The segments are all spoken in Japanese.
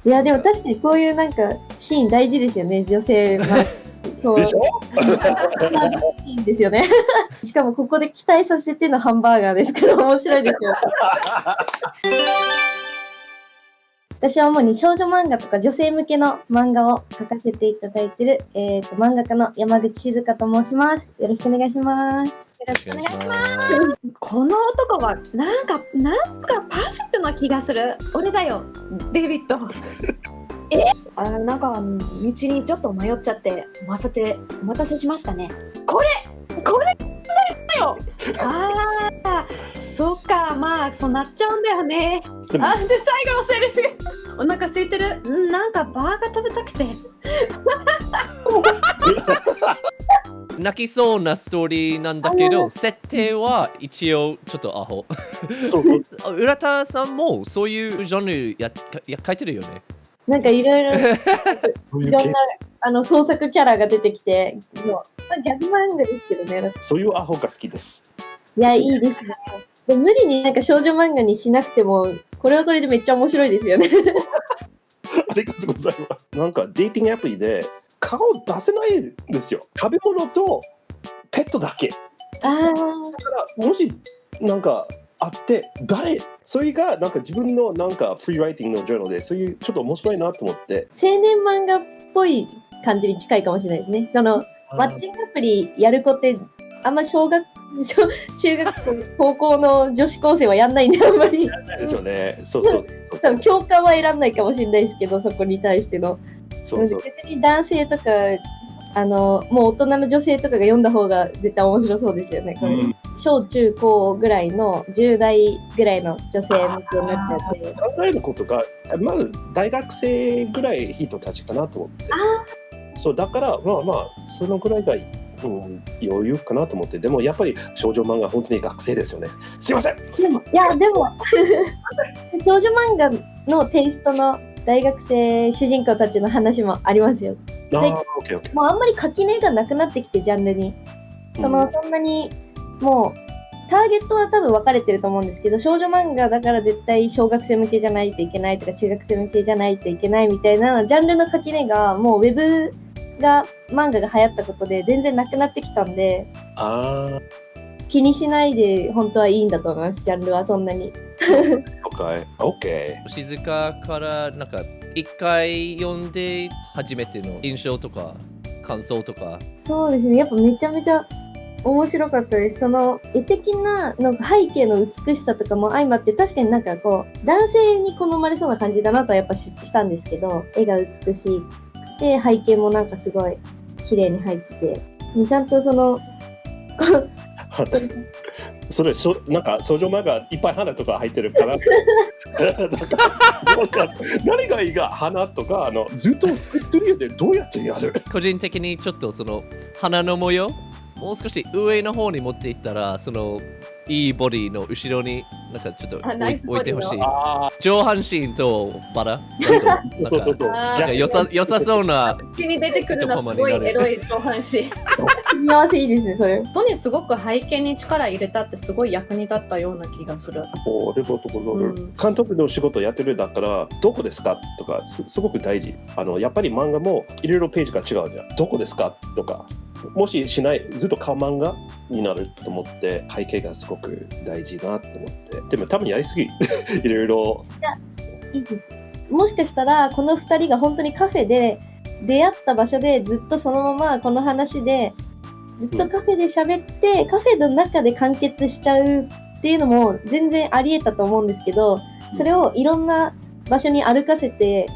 いや、でも確かにこういうなんかシーン大事ですよね、女性は。でしょいいんですよね。しかもここで期待させてのハンバーガーですから面白いですよ。私は主に少女漫画とか女性向けの漫画を描かせていただいている、漫画家の山口静香と申します。よろしくお願いします。よろしくお願いします。この男はなんかパーフェクトな気がする。俺だよ、デイビッド。なんか道にちょっと迷っちゃってお待たせしましたね。これだよ。そっか、まあそうなっちゃうんだよね。で最後のセリフ、お腹空いてる。なんかバーガー食べたくて。泣きそうなストーリーなんだけど、設定は一応ちょっとアホ。浦田さんもそういうジャンル書いてるよね。なんかいろいろいろんな創作キャラが出てきて、ギャグ漫画ですけどね。そういうアホが好きです。いや、いいですね。で無理になんか少女漫画にしなくても、これはこれでめっちゃ面白いですよね。ありがとうございます。なんかデーティングアプリで顔出せないんですよ。食べ物とペットだけ。だからもしなんかあってそれがなんか自分のなんかフリーライティングのジャーナルでそういうちょっと面白いなと思って。青年漫画っぽい感じに近いかもしれないですね。マッチングアプリやる子ってあんま中学高校の女子高生はやんないんであんまり。やんないですよね。そう。多分共感は得らんないかもしれないですけど、そこに対しての。逆に男性とかもう大人の女性とかが読んだ方が絶対面白そうですよね。これ小中高ぐらいの10代ぐらいの女性向けになっちゃって。考えることがまず大学生ぐらい人たちかなと思って。そうだからまあそのぐらいが余裕かなと思って。でもやっぱり少女漫画本当に学生ですよね。すいません。でも少女漫画のテイストの大学生主人公たちの話もありますよ。もうあんまり垣根がなくなってきて、ジャンルにそんなにもうターゲットは多分分かれてると思うんですけど、少女漫画だから絶対小学生向けじゃないといけないとか中学生向けじゃないといけないみたいなジャンルの垣根がもうウェブ漫画が流行ったことで全然なくなってきたんで、気にしないで本当はいいんだと思います。ジャンルはそんなに。OK。静香からなんか一回読んで初めての印象とか感想とか。そうですね。やっぱめちゃめちゃ面白かったです。その絵的ななんか背景の美しさとかも相まって、確かになんかこう男性に好まれそうな感じだなとはやっぱしたんですけど、絵が美しいで背景もなんかすごい綺麗に入ってて、ちゃんとそのそれなんか少女漫画いっぱい花とか入ってるから何がいいか花とかずっとフットリアでどうやってやる？個人的にちょっとその花の模様もう少し上の方に持っていったら、そのいいボディの後ろになんかちょっと置いてほしい。上半身とバラなんか良さそうな。気に出てくるのはすごいエロい上半身。組み合わせいいですね、それ。本当にすごく背景に力入れたってすごい役に立ったような気がする。監督の仕事やってるだからどこですかとかすごく大事。やっぱり漫画もいろいろページが違うじゃん。どこですかとか。もししないずっと顔漫画になると思って、背景がすごく大事なと思って。でも多分やりすぎいろいろ。いいです。もしかしたらこの2人が本当にカフェで出会った場所でずっとそのままこの話でずっとカフェで喋って、カフェの中で完結しちゃうっていうのも全然あり得たと思うんですけど、それをいろんな場所に歩かせて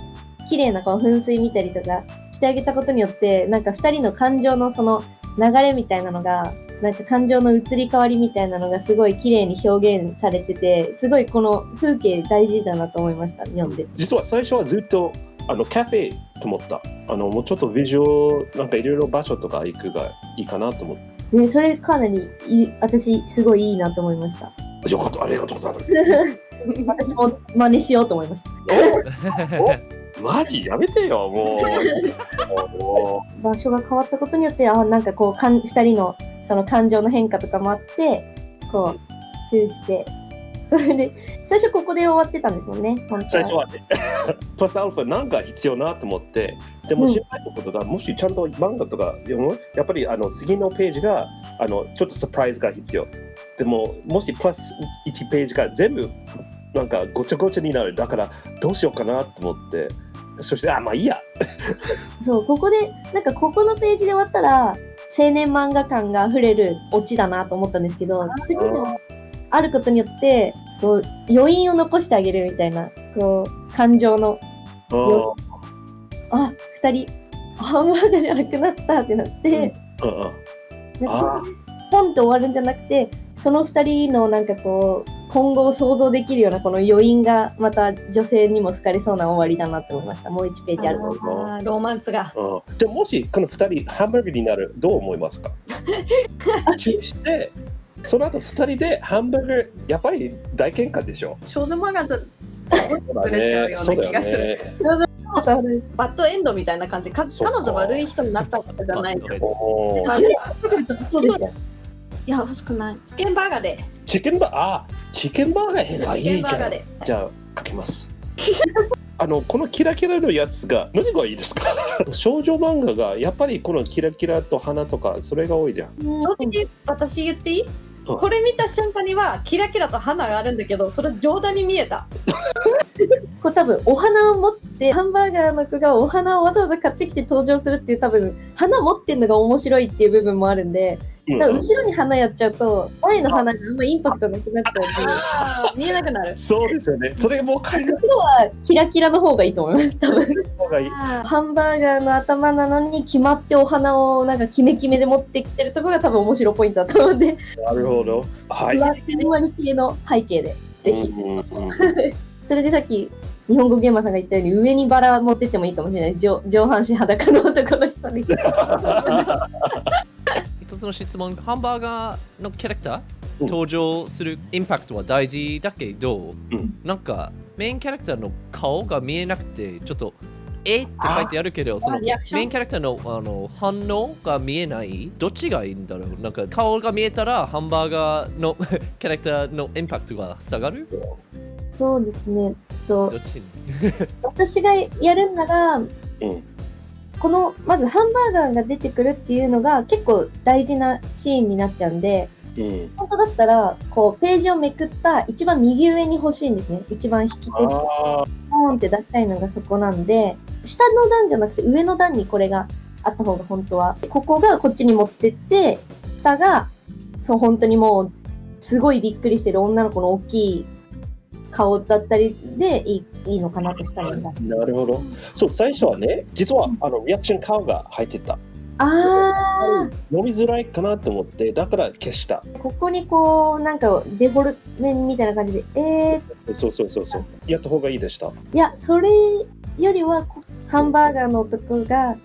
綺麗なこう噴水見たりとかしてあげたことによって、なんか2人の感情のその流れみたいなのが、なんか感情の移り変わりみたいなのがすごい綺麗に表現されてて、すごいこの風景大事だなと思いました、読んで。実は最初はずっとカフェと思った。もうちょっとビジュアルなんかいろいろ場所とか行くがいいかなと思って。ね、それかなり私すごいいいなと思いました。よかった、ありがとうございます。私も真似しようと思いました。マジやめてよ、もう。場所が変わったことによって、なんかこう2人のその感情の変化とかもあって、こうチューしてそれで、最初ここで終わってたんですもんね、本当最初はね。プラスアルファなんか必要なと思って、でも知らないことが、もしちゃんと漫画とか読む、やっぱり次のページがちょっとサプライズが必要。でも、もしプラス1ページが全部なんかごちゃごちゃになる。だからどうしようかなと思って、そしてまあいいや。そう、ここで、なんかここのページで終わったら、青年漫画感が溢れるオチだなと思ったんですけど、次のあることによって、こう余韻を残してあげるみたいな、こう、感情の、二人、ハンバーガーじゃなくなったってなって、なんかポンって終わるんじゃなくて、その二人のなんかこう、今後を想像できるようなこの余韻がまた女性にも好かれそうな終わりだなと思いました。もう1ページあるの。ロマンスが。でもしこの2人ハンバーグになるどう思いますか？してその後2人でハンバーグやっぱり大喧嘩でしょ。少女漫画じゃすごいぶれちゃうような気がする。バッドエンドみたいな感じ。彼女悪い人になったわけじゃない。そうでした。いや、欲しくない。チキンバーガーで。チキンバーガーいいじゃん。じゃあ書きます。このキラキラのやつが何がいいですか？少女漫画がやっぱりこのキラキラと花とかそれが多いじゃん。正直私言っていい？これ見た瞬間にはキラキラと花があるんだけど、それ冗談に見えた。これ多分お花を持ってハンバーガーの子がお花をわざわざ買ってきて登場するっていう、多分花持ってんのが面白いっていう部分もあるんで、後ろに花やっちゃうと前の花があんまインパクトなくなっちゃうし、見えなくなる。そうですよね。それもう後ろはキラキラの方がいいと思います。多分ハンバーガーの頭なのに決まってお花をなんかキメキメで持ってきてるところが多分面白いポイントだと思うんで、なるほど。はい。ふんわり系の背景でぜひ。それでさっき日本語ゲーマーさんが言ったように上にバラ持ってってもいいかもしれない。上半身裸の男の人に。一つの質問、ハンバーガーのキャラクター、登場するインパクトは大事だけど、なんかメインキャラクターの顔が見えなくて、ちょっとって書いてあるけど、そのメインキャラクターの反応が見えない、どっちがいいんだろう。なんか顔が見えたらハンバーガーのキャラクターのインパクトが下がる？そうですね。どっちに私がやるんなら、このまずハンバーガーが出てくるっていうのが結構大事なシーンになっちゃうんで、本当だったらこうページをめくった一番右上に欲しいんですね。一番引きとしてポーンって出したいのがそこなんで、下の段じゃなくて上の段にこれがあった方が本当は、ここがこっちに持ってって、下がそう本当にもうすごいびっくりしてる女の子の大きい顔だったりでいいのかなとしたらいいんだ。なるほど。そう、最初はね、実はリアクション顔が入ってた。読みづらいかなと思って、だから消した。ここにこうなんかデフォルメみたいな感じで、そうやった方がいいでした。いや、それよりはハンバーガーの男が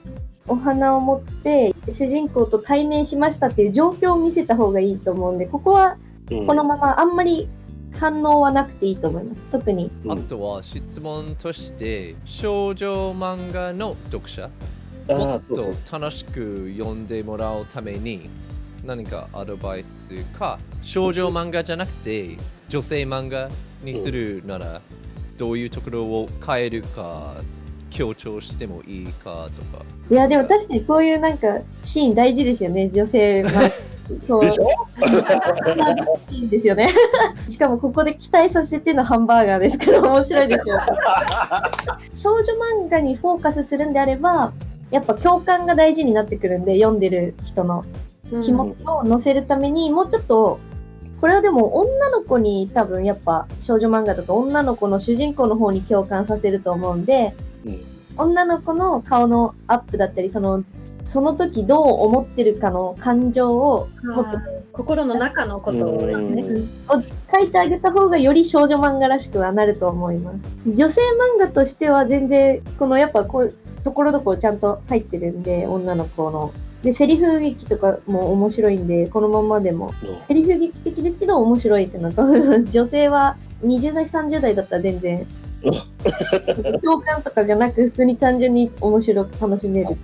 お花を持って主人公と対面しましたっていう状況を見せた方がいいと思うんで、ここはこのままあんまり反応はなくていいと思います。特に。あとは質問として、少女漫画の読者もっと楽しく読んでもらうために何かアドバイスか、少女漫画じゃなくて女性漫画にするならどういうところを変えるか強調してもいいかとか。いやでも確かにこういうなんかシーン大事ですよね、女性漫画。そうでしょ？いいんですよね。しかもここで期待させてのハンバーガーですから面白いですよ。少女漫画にフォーカスするんであれば、やっぱ共感が大事になってくるんで、読んでる人の気持ちを乗せるために、もうちょっと、これはでも女の子に多分やっぱ少女漫画だと女の子の主人公の方に共感させると思うんで、女の子の顔のアップだったり、その時どう思ってるかの感情をもっと心の中のことですね。を書いてあげた方がより少女漫画らしくはなると思います。女性漫画としては全然このやっぱこうところどころちゃんと入ってるんで、女の子のでセリフ劇とかも面白いんで、このままでもセリフ劇的ですけど面白いってなと思います。女性は20代30代だったら全然共感とかじゃなく普通に単純に面白く楽しめると思う。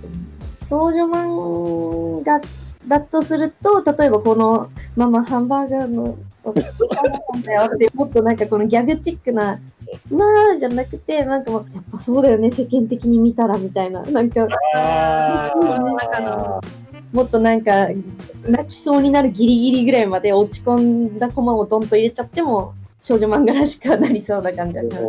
少女漫画だとすると、例えばこのママハンバーガーのなんだよってもっとなんかこのギャグチックなまあじゃなくてなんかもうやっぱそうだよね世間的に見たらみたいななんかもっとなんか泣きそうになるギリギリぐらいまで落ち込んだコマをドンと入れちゃっても少女漫画らしくなりそうな感じがします。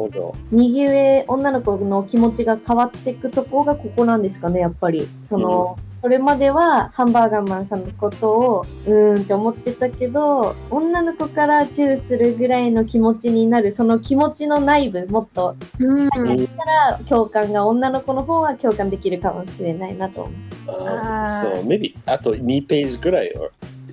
右上女の子の気持ちが変わっていくところがここなんですかねやっぱりそれまではハンバーガーマンさんのことをって思ってたけど女の子からチューするぐらいの気持ちになるその気持ちの内部もっと入ったら共感が女の子の方は共感できるかもしれないなと思う。そう、maybe あと2ページぐらい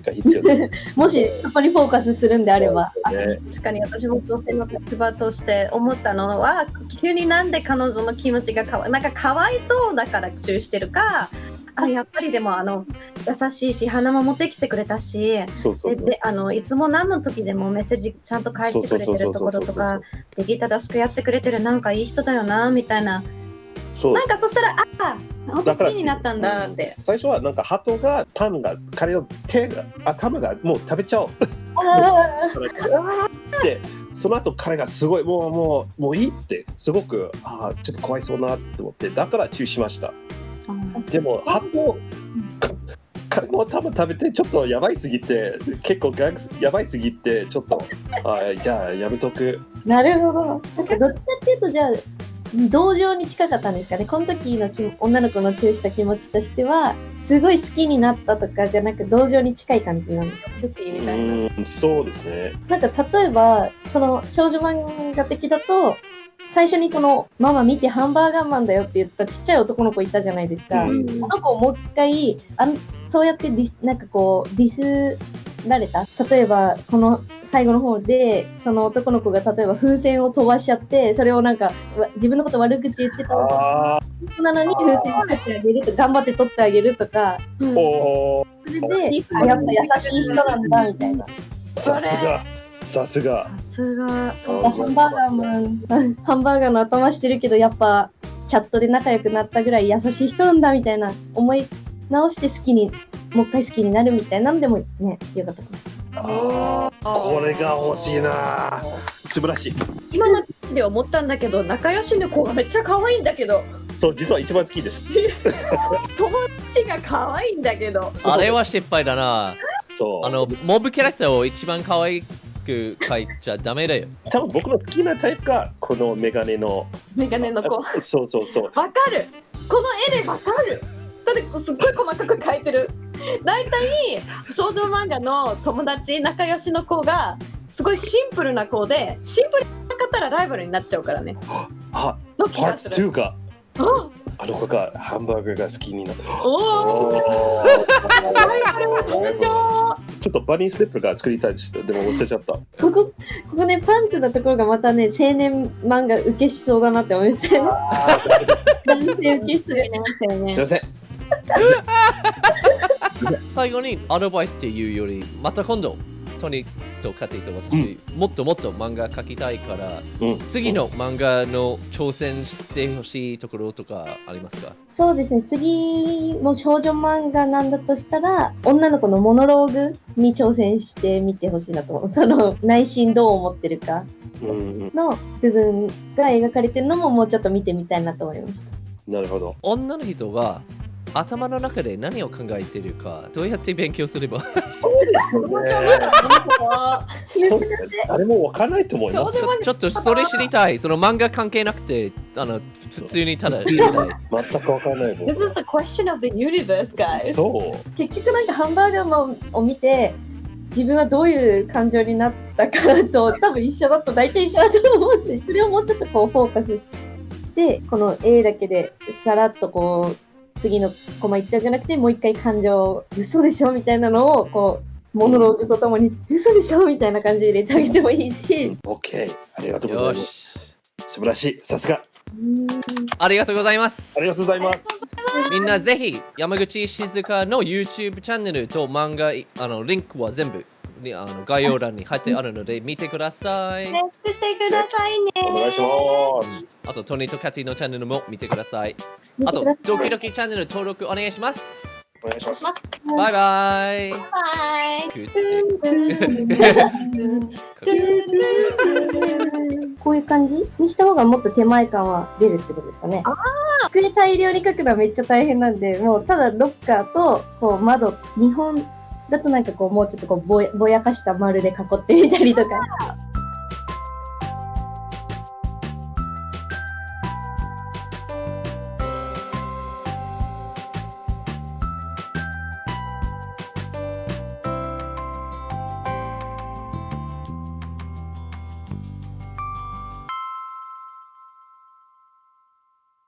が必要だもしそこにフォーカスするんであれば、確かに私も女性の立場として思ったのは急になんで彼女の気持ちがなんかかわいそうだからチューしてるかやっぱりでも優しいし花も持ってきてくれたしでいつも何の時でもメッセージちゃんと返してくれてるところとか礼儀正しくやってくれてるなんかいい人だよなみたいななんかそしたら本当好きになったんだって最初はなんか鳩がパンが彼の頭がもう食べちゃおうでその後彼がすごいもういいってすごくちょっとかわいそうなって思ってだからチューしました。でも彼の頭食べてちょっとやばいすぎて結構やばいすぎてちょっとじゃあやめとく。なるほど。なんかどっちかっていうとじゃあ同情に近かったんですかね。この時の女の子のチューした気持ちとしてはすごい好きになったとかじゃなく同情に近い感じなんですか。みたいな。そうですね。なんか例えばその少女漫画的だと最初にそのママ見てハンバーガーマンだよって言ったちっちゃい男の子いたじゃないですか。その子をもう一回そうやってなんかこうディスられた。例えばこの最後の方でその男の子が例えば風船を飛ばしちゃってそれをなんか自分のこと悪口言ってたなのに風船を取ってあげると頑張って取ってあげるとか、それでやっぱ優しい人なんだみたいな。さすがハンバーガーマンさんハンバーガーの頭してるけどやっぱチャットで仲良くなったぐらい優しい人なんだみたいな思い直してもう一回好きになるみたいなんでもねよかったかもしれない。これが欲しいな。素晴らしい。今ので思ったんだけど仲良しの子がめっちゃ可愛いんだけどそう実は一番好きです友達が可愛いんだけどあれは失敗だな。そうモブキャラクターを一番可愛く描いちゃダメだよ。多分僕の好きなタイプがこのメガネの子そうわかるこの絵でわかるだってすっごい細かく描いてる。だいたい少女漫画の友達仲良しの子がすごいシンプルな子でシンプルなかったらライバルになっちゃうからね。パーツ2があの子がハンバーガーが好きになった。ちょっとバニーステップが作りたいです。でも忘れちゃった。ここねパンツのところがまたね青年漫画受けしそうだなって思いますね。男性受けしそうね。すいません。最後にアドバイスっていうよりまた今度トニーとカティと私、もっともっと漫画描きたいから、次の漫画の挑戦してほしいところとかありますか？そうですね、次も少女漫画なんだとしたら女の子のモノローグに挑戦してみてほしいなと思う。その内心どう思ってるかの部分が描かれてるのももうちょっと見てみたいなと思いました。なるほど。女の人は頭の中で何を考えているか、どうやって勉強すればそうですよね。誰もわからないと思います。ちょっとそれ知りたい。その漫画関係なくて、普通にただ知りたい。全くわからない。This is the question of the universe, guys. そう。結局なんかハンバーガーマンを見て、自分はどういう感情になったかと多分一緒だと大体一緒だと思うんで、それをもうちょっとこうフォーカスして、この A だけでさらっとこう、次のコマいっちゃうんじゃなくてもう一回感情嘘でしょみたいなのをこうモノローグとともに嘘でしょみたいな感じで入れてあげてもいいし。 OK、 ありがとうございます。素晴らしい、さすが。ありがとうございます。ありがとうございます。みんなぜひ山口静香の YouTube チャンネルと漫画リンクは全部概要欄に貼ってあるので見てください。チェックしてくださいね。お願いします。あとトニーとカティのチャンネルも見てください。あとドキドキチャンネル登録お願いします。お願いします。バイバイ。バこういう感じにした方がもっと手前感は出るってことですかね。机大量に書くのはめっちゃ大変なんで、もうただロッカーとこう窓、日本だとなんかこうもうちょっとこうぼやかした丸で囲ってみたりとか。